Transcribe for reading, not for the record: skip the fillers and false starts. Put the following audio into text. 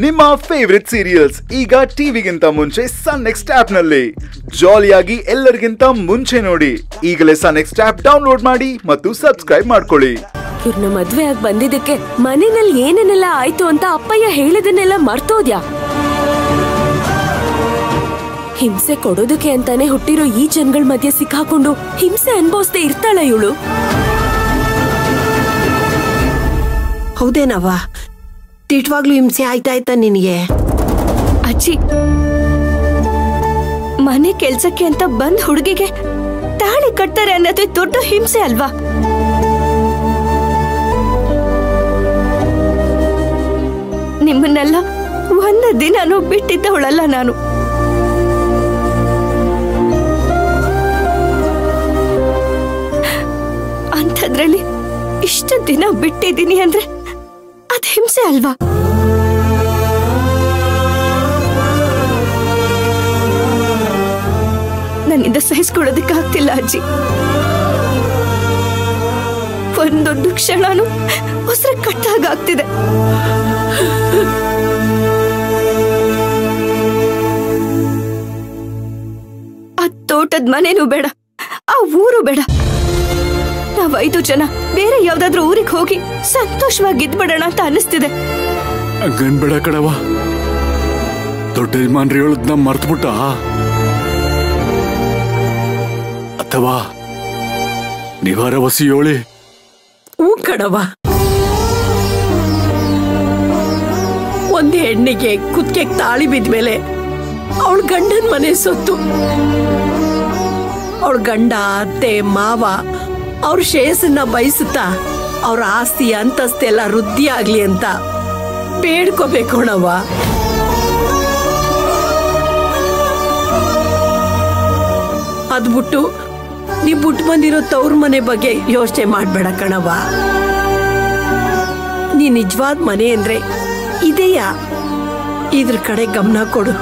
ನಿಮ್ಮ favourite serials ಈಗ ಟಿವಿಗಿಂತ ಮುಂಚೆ ಸನ್ ನೆಕ್ಸ್ಟ್ ಆಪ್ ನಲ್ಲಿ ಜಾಲಿಯಾಗಿ ಎಲ್ಲರಿಗಿಂತ ಮುಂಚೆ ನೋಡಿ. ಈಗಲೇ ಸನ್ ನೆಕ್ಸ್ಟ್ ಆಪ್ ಡೌನ್ಲೋಡ್ ಮಾಡಿ ಮತ್ತು ಸಬ್ಸ್ಕ್ರೈಬ್ ಮಾಡ್ಕೊಳ್ಳಿ. ಇವ್ರನ್ನ ಮದ್ವೆ ಆಗಿ ಬಂದಿದ್ದಕ್ಕೆ ಮನೆಯಲ್ಲಿ ಏನೇನೆಲ್ಲ ಆಯ್ತು ಅಂತ ಅಪ್ಪಯ್ಯ ಹೇಳಿದನ್ನೆಲ್ಲ ಮರ್ತೋದ್ಯಾ? ಹಿಂಸೆ ಕೊಡೋದಕ್ಕೆ ಅಂತಾನೆ ಹುಟ್ಟಿರೋ ಈ ಜನಗಳ ಮಧ್ಯೆ ಸಿಕ್ಕಾಕೊಂಡು ಹಿಂಸೆ ಅನ್ಭವಿಸದೆ ಇರ್ತಾಳ ಇವಳು. ಹೌದೇನವ್ವ, ತಿಟ್ವಾಗ್ಲೂ ಹಿಂಸೆ ಆಯ್ತಾಯ್ತಾ ನಿನಗೆ? ಅಜ್ಜಿ, ಮನೆ ಕೆಲ್ಸಕ್ಕೆ ಅಂತ ಬಂದ್ ಹುಡುಗಿಗೆ ತಾಳಿ ಕಟ್ತಾರೆ ಅನ್ನೋದು ದೊಡ್ಡ ಹಿಂಸೆ ಅಲ್ವಾ? ನಿಮ್ಮನ್ನೆಲ್ಲ ಒಂದು ದಿನಾನು ಬಿಟ್ಟಿದ್ದವಳಲ್ಲ ನಾನು. ಅಂಥದ್ರಲ್ಲಿ ಇಷ್ಟು ದಿನ ಬಿಟ್ಟಿದ್ದೀನಿ ಅಂದ್ರೆ ಅದ್ ಹಿಂಸೆ ಅಲ್ವಾ? ನನ್ನಿಂದ ಸಹಿಸ್ಕೊಳ್ಳೋದಕ್ಕಾಗ್ತಿಲ್ಲ ಅಜ್ಜಿ. ಒಂದೊಂದು ಕ್ಷಣನೂ ಉಸಿರು ಕಟ್ಟಾಗ್ತಿದೆ. ಆ ತೋಟದ ಮನೇನೂ ಬೇಡ, ಆ ಊರು ಬೇಡ. ನಾವ್ 5 ಜನ ಬೇರೆ ಯಾವ್ದಾದ್ರೂ ಊರಿಗೆ ಹೋಗಿ ಸಂತೋಷವಾಗಿದ್ಬಿಡೋಣ ಅಂತ ಅನಿಸ್ತಿದೆ. ಹಂಗನ್ಬೇಡ ಕಡವ, ದೊಡ್ಡ ಯಜಮಾನ್ರಿ ಹೇಳದ್ನ ಮರ್ತ್ಬಿಟ್ಟ. ಅಥವಾ ನಿವಾರ ವಸಿ ಹೇಳಿ. ಹೂ ಕಡವ, ಒಂದ್ ಹೆಣ್ಣಿಗೆ ಕುತ್ತಿಗೆ ತಾಳಿ ಬಿದ್ಮೇಲೆ ಅವಳ ಗಂಡನ ಮನೆ ಸೊತ್ತು, ಅವಳ ಗಂಡ ಅತ್ತೆ ಮಾವ ಅವ್ರ ಶ್ರೇಯಸ್ಸನ್ನ ಬಯಸುತ್ತಾ ಅವ್ರ ಆಸ್ತಿ ಅಂತಸ್ತೆಲ್ಲ ವೃದ್ಧಿ ಆಗ್ಲಿ ಅಂತ ಬೇಡ್ಕೋಬೇಕು ಅಣ್ಣವ್ವ. ಅದ್ಬಿಟ್ಟು ನೀ ಬಿಟ್ಟು ಬಂದಿರೋ ತವ್ರ ಮನೆ ಬಗ್ಗೆ ಯೋಚನೆ ಮಾಡ್ಬೇಡ ಕಣವ್ವ. ನೀ ನಿಜವಾದ ಮನೆ ಅಂದ್ರೆ ಇದೆಯಾ, ಇದ್ರ ಕಡೆ ಗಮನ ಕೊಡು.